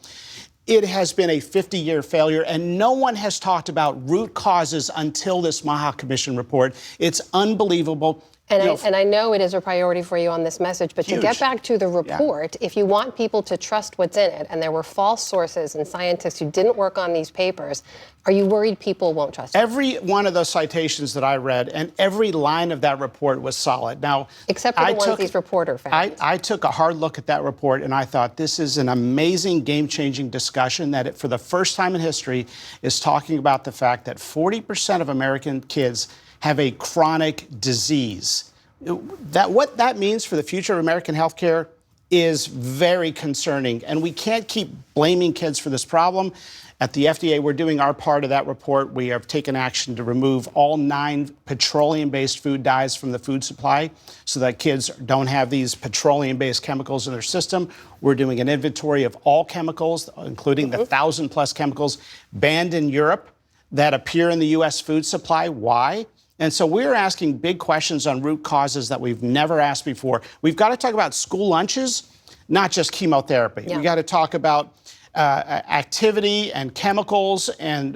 S10: it has been a 50-year failure, and no one has talked about root causes until this Maha Commission report. It's unbelievable.
S1: And I know it is a priority for you on this message, but to get back to the report, if you want people to trust what's in it, and there were false sources and scientists who didn't work on these papers, are you worried people won't trust it?
S10: Every one of those citations that I read and every line of that report was solid. Now,
S1: except for the ones these reporter found.
S10: I took a hard look at that report, and I thought this is an amazing, game-changing discussion that for the first time in history is talking about the fact that 40% of American kids have a chronic disease. What that means for the future of American healthcare is very concerning, and we can't keep blaming kids for this problem. At the FDA, we're doing our part of that report. We have taken action to remove all 9 petroleum-based food dyes from the food supply so that kids don't have these petroleum-based chemicals in their system. We're doing an inventory of all chemicals, including the 1,000+ chemicals banned in Europe that appear in the U.S. food supply. Why? And so we're asking big questions on root causes that we've never asked before. We've got to talk about school lunches, not just chemotherapy. We got to talk about activity and chemicals and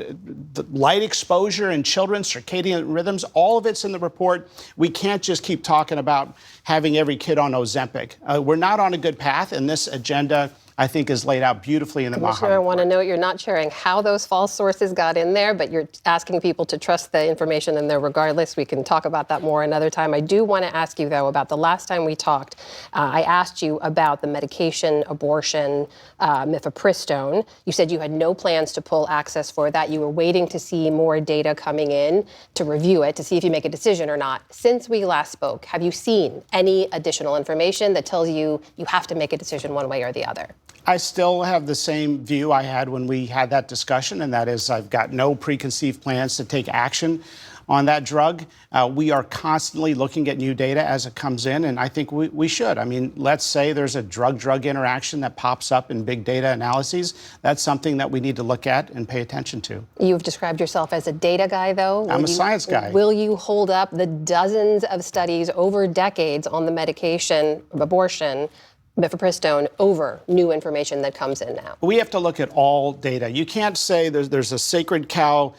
S10: the light exposure in children, circadian rhythms. All of it's in the report. We can't just keep talking about having every kid on Ozempic. We're not on a good path, and this agenda, I think, is laid out beautifully in the Maha report.
S1: I want to note you're not sharing how those false sources got in there, but you're asking people to trust the information in there regardless. We can talk about that more another time. I do want to ask you, though, about the last time we talked. I asked you about the medication abortion, mifepristone. You said you had no plans to pull access for that. You were waiting to see more data coming in to review it, to see if you make a decision or not. Since we last spoke, have you seen any additional information that tells you you have to make a decision one way or the other?
S10: I still have the same view I had when we had that discussion, and that is I've got no preconceived plans to take action on that drug. We are constantly looking at new data as it comes in, and I think we should. I mean, let's say there's a drug-drug interaction that pops up in big data analyses. That's something that we need to look at and pay attention to.
S1: You've described yourself as a data guy, though.
S10: I'm a science guy.
S1: Will you hold up the dozens of studies over decades on the medication of abortion, mifepristone, over new information that comes in now?
S10: We have to look at all data. You can't say there's a sacred cow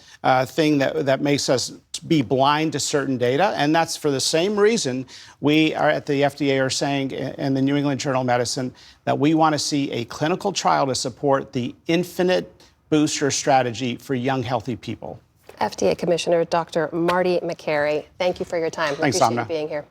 S10: thing that makes us be blind to certain data, and that's for the same reason we are at the FDA are saying in the New England Journal of Medicine that we want to see a clinical trial to support the infinite booster strategy for young, healthy people.
S1: FDA Commissioner Dr. Marty Makary, thank you for your time.
S10: Thanks,
S1: appreciate
S10: Amna.
S1: you being here.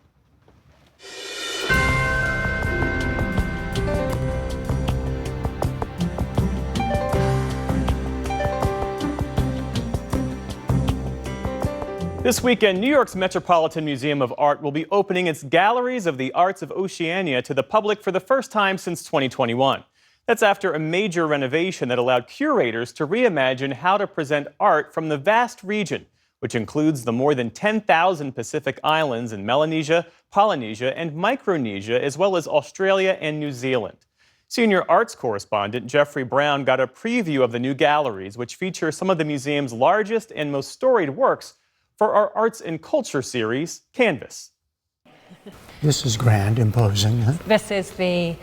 S2: This weekend, New York's Metropolitan Museum of Art will be opening its Galleries of the Arts of Oceania to the public for the first time since 2021. That's after a major renovation that allowed curators to reimagine how to present art from the vast region, which includes the more than 10,000 Pacific islands in Melanesia, Polynesia, and Micronesia, as well as Australia and New Zealand. Senior arts correspondent Jeffrey Brown got a preview of the new galleries, which feature some of the museum's largest and most storied works for our Arts and Culture series, Canvas.
S11: This is grand, imposing. Huh?
S12: This is the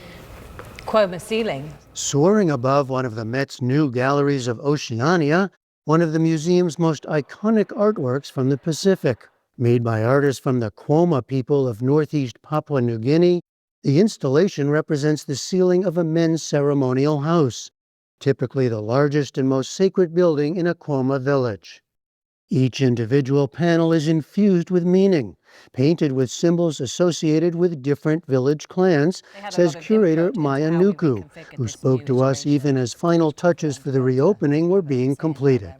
S12: Cuomo ceiling.
S11: Soaring above one of the Met's new Galleries of Oceania, one of the museum's most iconic artworks from the Pacific. Made by artists from the Cuomo people of northeast Papua New Guinea, the installation represents the ceiling of a men's ceremonial house, typically the largest and most sacred building in a Cuomo village. Each individual panel is infused with meaning, painted with symbols associated with different village clans, says curator Maya Nuku, who spoke to us even as final touches for the reopening were being completed.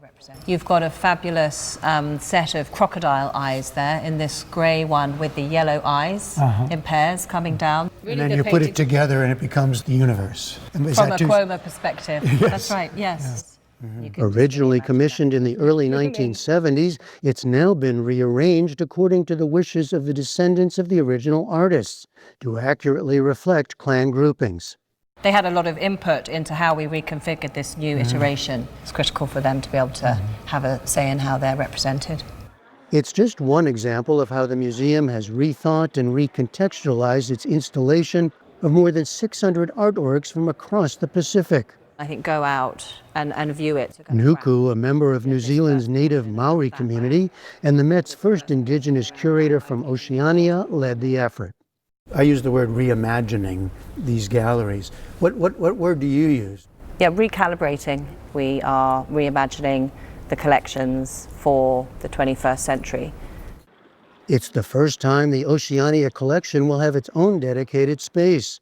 S12: You've got a fabulous set of crocodile eyes there in this grey one with the yellow eyes in pairs coming down.
S11: And then you put it together and it becomes the universe.
S12: From a Cuomo perspective.
S11: Yes.
S12: That's right, yes.
S11: Originally commissioned in the early 1970s, it's now been rearranged according to the wishes of the descendants of the original artists to accurately reflect clan groupings.
S12: They had a lot of input into how we reconfigured this new iteration. It's critical for them to be able to have a say in how they're represented.
S11: It's just one example of how the museum has rethought and recontextualized its installation of more than 600 artworks from across the Pacific.
S12: I think go out and view it.
S11: Nuku, a member of New Zealand's native Maori community and the Met's first Indigenous curator from Oceania, led the effort. I use the word reimagining these galleries. What word do you use?
S13: Yeah, recalibrating. We are reimagining the collections for the 21st century.
S11: It's the first time the Oceania collection will have its own dedicated space,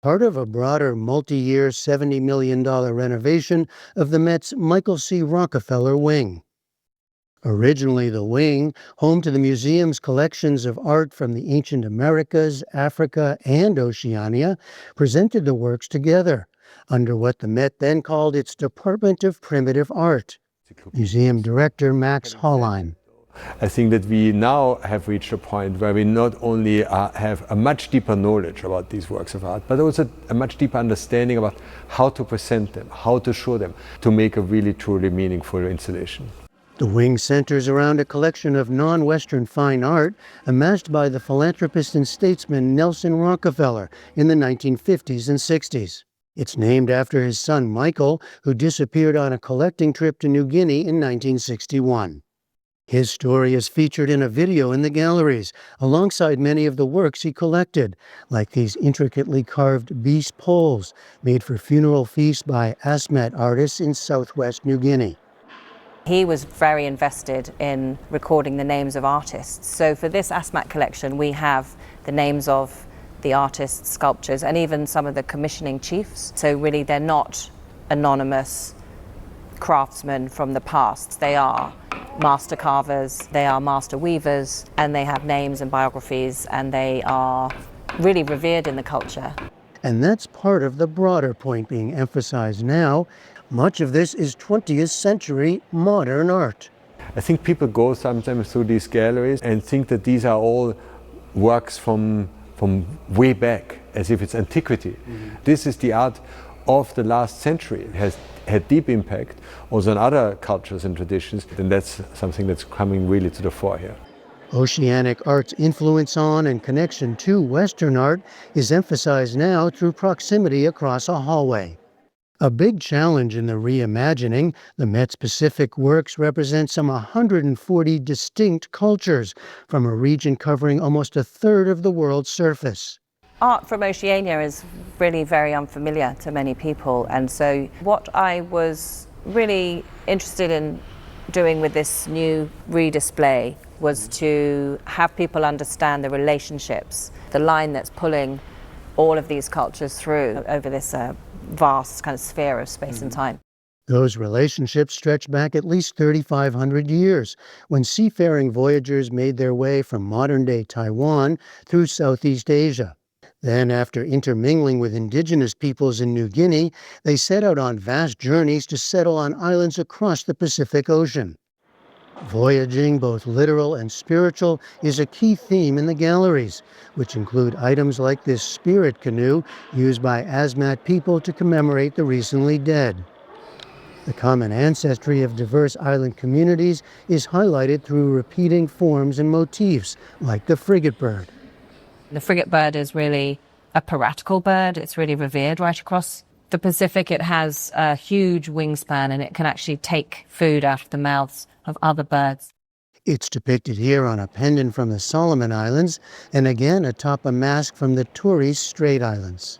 S11: part of a broader multi-year $70 million renovation of the Met's Michael C. Rockefeller Wing. Originally the wing, home to the museum's collections of art from the ancient Americas, Africa, and Oceania, presented the works together under what the Met then called its Department of Primitive Art. Museum Director Max Hollein.
S14: I think that we now have reached a point where we not only have a much deeper knowledge about these works of art, but also a much deeper understanding about how to present them, how to show them, to make a really truly meaningful installation.
S11: The wing centers around a collection of non-Western fine art amassed by the philanthropist and statesman Nelson Rockefeller in the 1950s and 60s. It's named after his son Michael, who disappeared on a collecting trip to New Guinea in 1961. His story is featured in a video in the galleries, alongside many of the works he collected, like these intricately carved beast poles made for funeral feasts by Asmat artists in southwest New Guinea.
S13: He was very invested in recording the names of artists. So for this Asmat collection, we have the names of the artists, sculptors, and even some of the commissioning chiefs. So really they're not anonymous craftsmen from the past. They are master carvers, they are master weavers, and they have names and biographies, and they are really revered in the culture.
S11: And that's part of the broader point being emphasized now. Much of this is 20th century modern art.
S14: I think people go sometimes through these galleries and think that these are all works from way back, as if it's antiquity. This is the art of the last century. It has had deep impact also on other cultures and traditions, and that's something that's coming really to the fore here.
S11: Oceanic art's influence on and connection to Western art is emphasized now through proximity across a hallway. A big challenge in the reimagining, the Met's Pacific works represent some 140 distinct cultures from a region covering almost a third of the world's surface.
S13: Art from Oceania is really very unfamiliar to many people, and so what I was really interested in doing with this new redisplay was to have people understand the relationships, the line that's pulling all of these cultures through over this vast kind of sphere of space and time.
S11: Those relationships stretch back at least 3,500 years, when seafaring voyagers made their way from modern-day Taiwan through Southeast Asia. Then, after intermingling with indigenous peoples in New Guinea, they set out on vast journeys to settle on islands across the Pacific Ocean. Voyaging, both literal and spiritual, is a key theme in the galleries, which include items like this spirit canoe used by Asmat people to commemorate the recently dead. The common ancestry of diverse island communities is highlighted through repeating forms and motifs, like the frigate bird.
S13: The frigate bird is really a piratical bird. It's really revered right across the Pacific. It has a huge wingspan, and it can actually take food out of the mouths of other birds.
S11: It's depicted here on a pendant from the Solomon Islands, and again atop a mask from the Torres Strait Islands.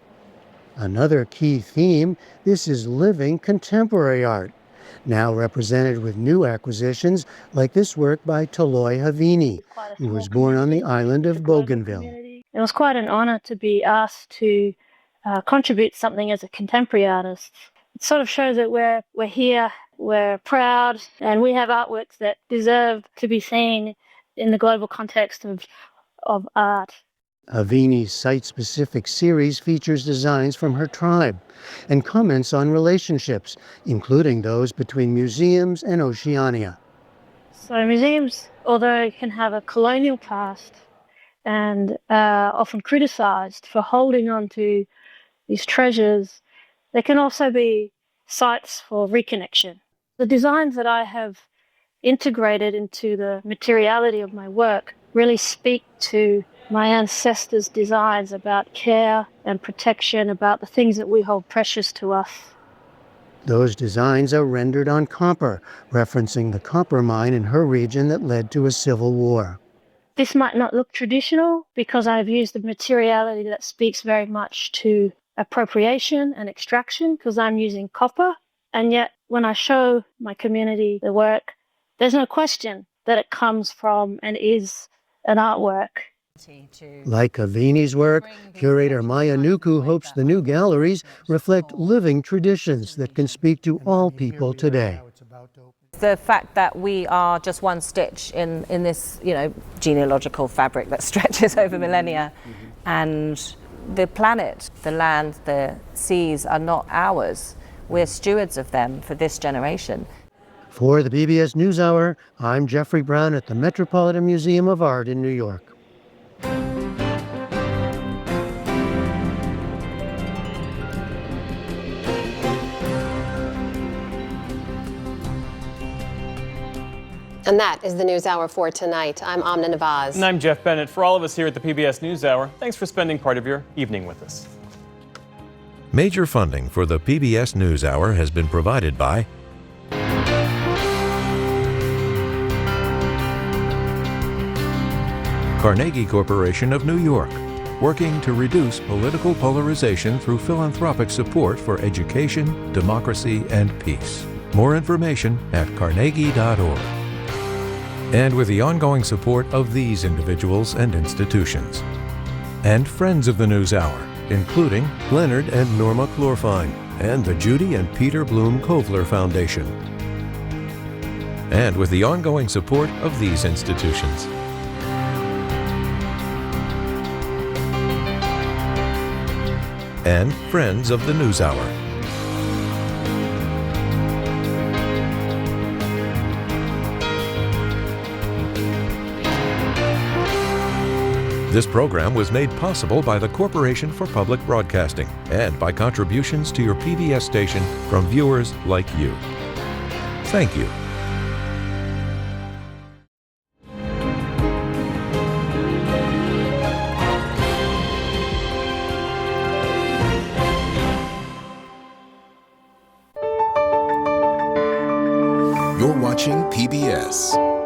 S11: Another key theme, this is living contemporary art. now represented with new acquisitions like this work by Toloi Havini, who was born on the island of Bougainville.
S3: It was quite an honour to be asked to contribute something as a contemporary artist. It sort of shows that we're here, we're proud, and we have artworks that deserve to be seen in the global context of art.
S11: Havini's site-specific series features designs from her tribe and comments on relationships, including those between museums and Oceania.
S3: So museums, although can have a colonial past and often criticised for holding on to these treasures, they can also be sites for reconnection. The designs that I have integrated into the materiality of my work really speak to my ancestors' designs about care and protection, about the things that we hold precious to us.
S11: Those designs are rendered on copper, referencing the copper mine in her region that led to a civil war.
S3: This might not look traditional because I've used the materiality that speaks very much to appropriation and extraction because I'm using copper. And yet, when I show my community the work, there's no question that it comes from and is an artwork.
S11: Like Havini's work, curator Maya Nuku hopes the new galleries reflect living traditions that can speak to all people today.
S13: The fact that we are just one stitch in this, genealogical fabric that stretches over millennia, and the planet, the land, the seas are not ours. We're stewards of them for this generation.
S11: For the PBS NewsHour, I'm Jeffrey Brown at the Metropolitan Museum of Art in New York.
S1: And that is the NewsHour for tonight. I'm Amna Nawaz.
S2: And I'm Jeff Bennett. For all of us here at the PBS NewsHour, thanks for spending part of your evening with us.
S4: Major funding for the PBS NewsHour has been provided by Carnegie Corporation of New York, working to reduce political polarization through philanthropic support for education, democracy, and peace. More information at carnegie.org. And with the ongoing support of these individuals and institutions. And friends of the NewsHour, including Leonard and Norma Chlorfine, and the Judy and Peter Bloom Kovler Foundation. And with the ongoing support of these institutions. And friends of the NewsHour. This program was made possible by the Corporation for Public Broadcasting and by contributions to your PBS station from viewers like you. Thank you.
S9: You're watching PBS.